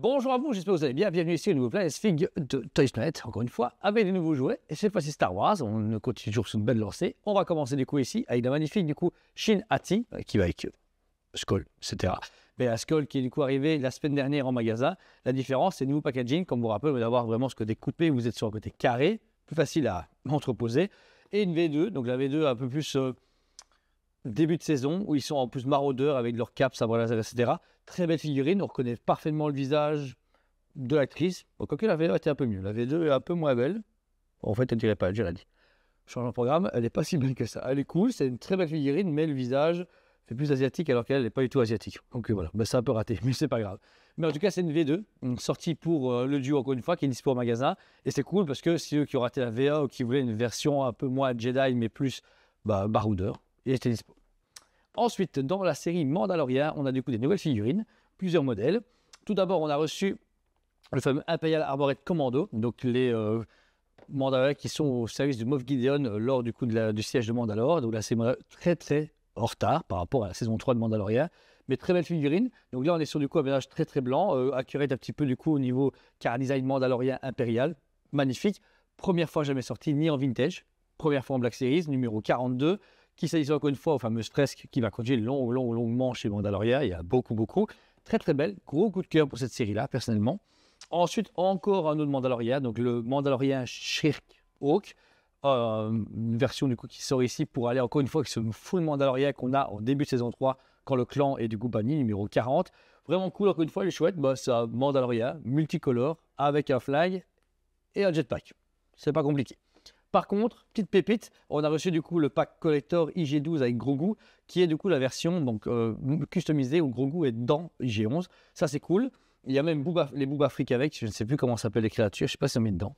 Bonjour à vous, j'espère que vous allez bien. Bienvenue ici au nouveau Planet Fig de Toys Planet, encore une fois, avec des nouveaux jouets. Et cette fois-ci Star Wars, on continue toujours sur une belle lancée. On va commencer du coup ici avec la magnifique du coup Shin Hati, qui va avec Skull, etc. Mais la Skull qui est du coup arrivé la semaine dernière en magasin. La différence, c'est le nouveau packaging, comme vous vous rappelez, d'avoir vraiment ce côté coupé, vous êtes sur un côté carré, plus facile à entreposer. Et une V2, donc la V2 un peu plus début de saison, où ils sont en plus maraudeurs avec leur cap, sabre laser, etc. Très belle figurine, on reconnaît parfaitement le visage de l'actrice. Bon, quoique la V2 était un peu mieux, la V2 est un peu moins belle. En fait, elle ne dirait pas, j'ai dit. Change de programme, elle n'est pas si belle que ça. Elle est cool, c'est une très belle figurine, mais le visage fait plus asiatique alors qu'elle n'est pas du tout asiatique. Donc voilà, ben, c'est un peu raté, mais c'est pas grave. Mais en tout cas, c'est une V2, une sortie pour le duo encore une fois, qui est dispo au magasin. Et c'est cool parce que c'est eux qui ont raté la VA ou qui voulaient une version un peu moins Jedi, mais plus baroudeur, et c'était dispo. Ensuite, dans la série Mandalorian, on a du coup des nouvelles figurines, plusieurs modèles. Tout d'abord, on a reçu le fameux Imperial Armored Commando, donc les Mandaloriens qui sont au service du Moff Gideon lors du coup du siège de Mandalore. Donc là, c'est très en retard par rapport à la saison 3 de Mandalorian, mais très belle figurine. Donc là, on est sur du coup un mélange très blanc, accurate un petit peu du coup au niveau car design Mandalorian Imperial, magnifique. Première fois jamais sorti, ni en vintage, première fois en Black Series, numéro 42. Qui s'agit encore une fois aux fameuses fresques qui va continuer longuement chez Mandalorian. Il y a beaucoup. Très belle. Gros coup de cœur pour cette série-là, personnellement. Ensuite, encore un autre Mandalorian, donc le Mandalorian She-Hulk. Une version du coup qui sort ici pour aller encore une fois avec ce full Mandalorian qu'on a en début de saison 3 quand le clan est du coup banni, numéro 40. Vraiment cool, encore une fois, il est chouette. C'est un Mandalorian multicolore avec un flag et un jetpack. C'est pas compliqué. Par contre, petite pépite, on a reçu du coup le pack collector IG-12 avec Grogu, qui est du coup la version donc, customisée où Grogu est dans IG-11. Ça c'est cool. Il y a même les Booba Frick avec, je ne sais plus comment s'appellent les créatures, je ne sais pas si on met dedans.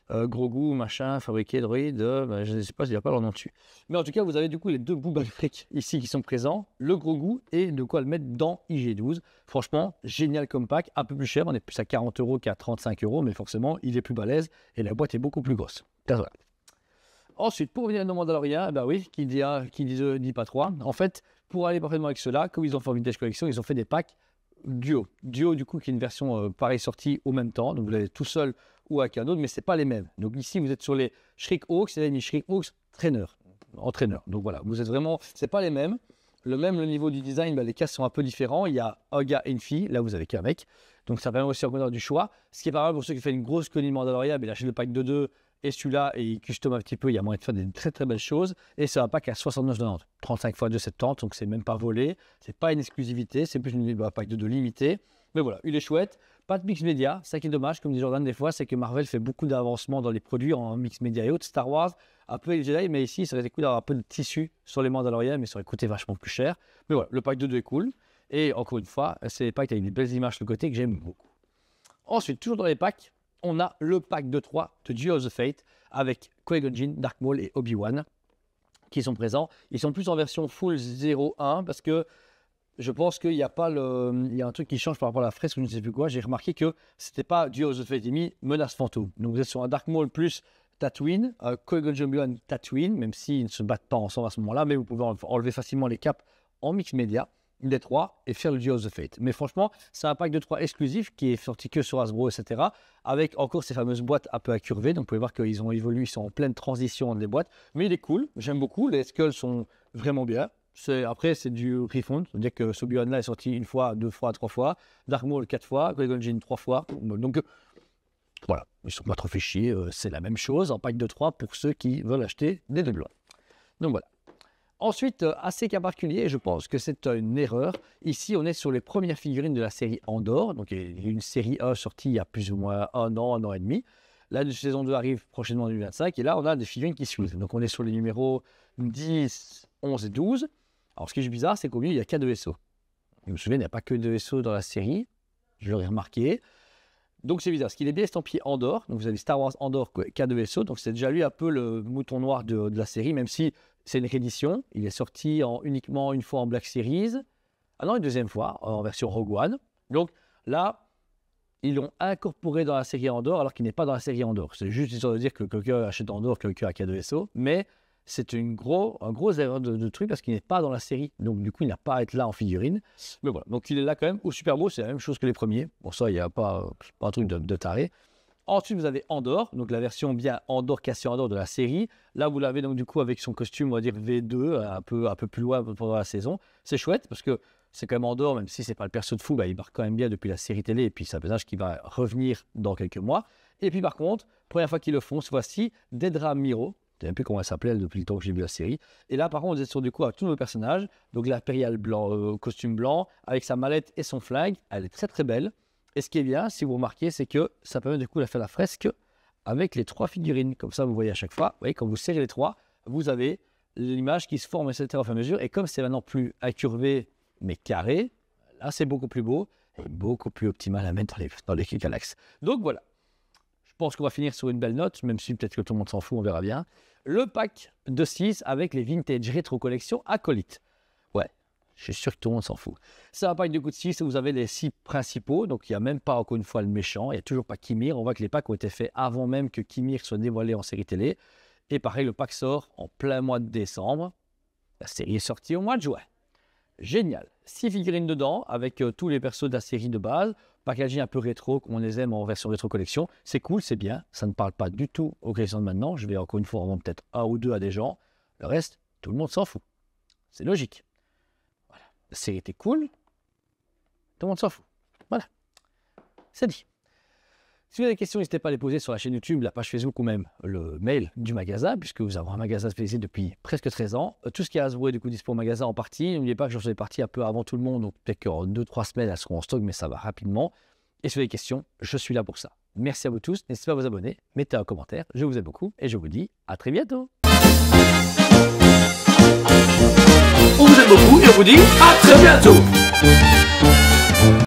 Grogu, machin, fabriqué, droïde, je ne sais pas s'il n'y a pas leur nom dessus. Mais en tout cas, vous avez du coup les deux Booba Frick ici qui sont présents, le Grogu et de quoi le mettre dans IG-12. Franchement, génial comme pack, un peu plus cher, on est plus à 40 € qu'à 35 €, mais forcément, il est plus balèze et la boîte est beaucoup plus grosse. Voilà. Ensuite, pour venir à nos Mandalorian, oui, qui dit pas trois. En fait, pour aller parfaitement avec ceux-là, comme ils ont fait en Vintage Collection, ils ont fait des packs duo. Duo, du coup, qui est une version pareille sortie au même temps. Donc, vous l'avez tout seul ou avec un autre, mais ce n'est pas les mêmes. Donc, ici, vous êtes sur les She-Hulk, c'est les She-Hulk entraîneur. Donc, voilà, vous êtes vraiment, ce n'est pas les mêmes. Le niveau du design, les cases sont un peu différents. Il y a un gars et une fille. Là, vous avez qu'un mec. Donc, ça permet aussi encore du choix. Ce qui est pas mal pour ceux qui font une grosse colonie Mandalorian, lâchez le pack de 2. Et celui-là, il custom un petit peu, il y a moyen de faire des très belles choses. Et c'est un pack à 69,90, 35 x 2,70, donc c'est même pas volé. C'est pas une exclusivité, c'est plus un pack de 2 limité. Mais voilà, il est chouette. Pas de mix média, ça qui est dommage, comme dit Jordan des fois, c'est que Marvel fait beaucoup d'avancements dans les produits en mix média et autres. Star Wars, un peu les Jedi, mais ici, ça aurait été cool d'avoir un peu de tissu sur les Mandalorians, mais ça aurait coûté vachement plus cher. Mais voilà, le pack de 2 est cool. Et encore une fois, c'est des packs avec des belles images sur le côté que j'aime beaucoup. Ensuite, toujours dans les packs, on a le pack de 3 de Duel of the Fate avec Qui-Gon Jinn, Dark Maul et Obi-Wan qui sont présents. Ils sont plus en version full 0-1 parce que je pense qu'il n'y a pas il y a un truc qui change par rapport à la fresque ou je ne sais plus quoi. J'ai remarqué que c'était pas Duel of the Fate, j'ai mis Menace Fantôme. Donc vous êtes sur un Dark Maul plus Tatooine, Qui-Gon Jinn, Obi-Wan, Tatooine, même s'ils ne se battent pas ensemble à ce moment-là, mais vous pouvez enlever facilement les caps en mix média des 3 et faire le Duel of the Fate. Mais franchement, c'est un pack de 3 exclusif qui est sorti que sur Hasbro, etc. Avec encore ces fameuses boîtes un peu incurvées. Donc vous pouvez voir qu'ils ont évolué, ils sont en pleine transition des boîtes. Mais il est cool, j'aime beaucoup. Les skulls sont vraiment bien. Après, c'est du refund. C'est-à-dire que ce Obi-Wan là est sorti 1 fois, 2 fois, 3 fois. Dark Maul 4 fois. Qui-Gon Jinn 3 fois. Donc voilà, ils ne sont pas trop fait chier. C'est la même chose en pack de 3 pour ceux qui veulent acheter des Obi-Wan. Donc voilà. Ensuite, assez cas particulier, je pense que c'est une erreur. Ici, on est sur les premières figurines de la série Andor. Donc, il y a une série 1 sortie il y a plus ou moins un an et demi. La saison 2 arrive prochainement en 2025. Et là, on a des figurines qui suivent. Donc, on est sur les numéros 10, 11 et 12. Alors, ce qui est bizarre, c'est qu'au milieu, il n'y a qu'un vaisseaux. Je me souviens, il n'y a pas que 2 vaisseaux dans la série. Je l'aurais remarqué. Donc, c'est bizarre. Ce qu'il est bien estampillé Andor. Donc, vous avez Star Wars Andor, K2 vaisseaux. Donc, c'est déjà lui un peu le mouton noir de la série, même si c'est une réédition. Il est sorti uniquement une fois en Black Series. Ah non, une deuxième fois en version Rogue One. Donc là, ils l'ont incorporé dans la série Andor alors qu'il n'est pas dans la série Andor. C'est juste histoire de dire que quelqu'un achète Andor, quelqu'un a K2SO. Mais c'est un gros erreur de truc parce qu'il n'est pas dans la série. Donc, du coup, il n'a pas à être là en figurine. Mais voilà, donc il est là quand même. Au Super Bowl, c'est la même chose que les premiers. Bon, ça, il n'y a pas un truc de taré. Ensuite, vous avez Andor, donc la version bien Andor, Cassian Andor de la série. Là, vous l'avez donc du coup avec son costume, on va dire V2, un peu plus loin pendant la saison. C'est chouette parce que c'est quand même Andor, même si c'est pas le perso de fou, bah, il marque quand même bien depuis la série télé. Et puis, c'est un personnage qui va revenir dans quelques mois. Et puis, par contre, première fois qu'ils le font, cette fois-ci, Dedra Miro. Je ne sais même plus comment elle s'appelait depuis le temps que j'ai vu la série. Et là, par contre, vous êtes sur du coup avec tous nos personnages. Donc, l'impérial blanc, costume blanc, avec sa mallette et son flingue. Elle est très très belle. Et ce qui est bien, si vous remarquez, c'est que ça permet du coup de faire la fresque avec les 3 figurines. Comme ça, vous voyez à chaque fois, vous voyez, quand vous serrez les 3, vous avez l'image qui se forme, etc. au fur et à mesure. Et comme c'est maintenant plus incurvé, mais carré, là, c'est beaucoup plus beau et beaucoup plus optimal à mettre dans les galaxies. Donc voilà. Je pense qu'on va finir sur une belle note, même si peut-être que tout le monde s'en fout, on verra bien. Le pack de 6 avec les Vintage Retro Collection Acolyte. Ouais, je suis sûr que tout le monde s'en fout. C'est un pack de coup de 6 où vous avez les 6 principaux, donc il n'y a même pas encore une fois le méchant, il n'y a toujours pas Kimir. On voit que les packs ont été faits avant même que Kimir soit dévoilé en série télé. Et pareil, le pack sort en plein mois de décembre. La série est sortie au mois de juin. Génial. 6 figurines dedans avec tous les persos de la série de base. Packaging un peu rétro, comme on les aime en version rétro collection. C'est cool, c'est bien. Ça ne parle pas du tout aux collections de maintenant. Je vais encore une fois en vendre peut-être 1 ou 2 à des gens. Le reste, tout le monde s'en fout. C'est logique. Voilà. La série était cool. Tout le monde s'en fout. Voilà. C'est dit. Si vous avez des questions, n'hésitez pas à les poser sur la chaîne YouTube, la page Facebook ou même le mail du magasin, puisque vous avez un magasin spécialisé depuis presque 13 ans. Tout ce qui est Hasbro est du coup dispo au magasin en partie. N'oubliez pas que j'en fais partie un peu avant tout le monde, donc peut-être qu'en 2-3 semaines, elles seront en stock, mais ça va rapidement. Et si vous avez des questions, je suis là pour ça. Merci à vous tous, n'hésitez pas à vous abonner, mettez un commentaire, je vous aime beaucoup et je vous dis à très bientôt. On vous aime beaucoup et on vous dit à très bientôt.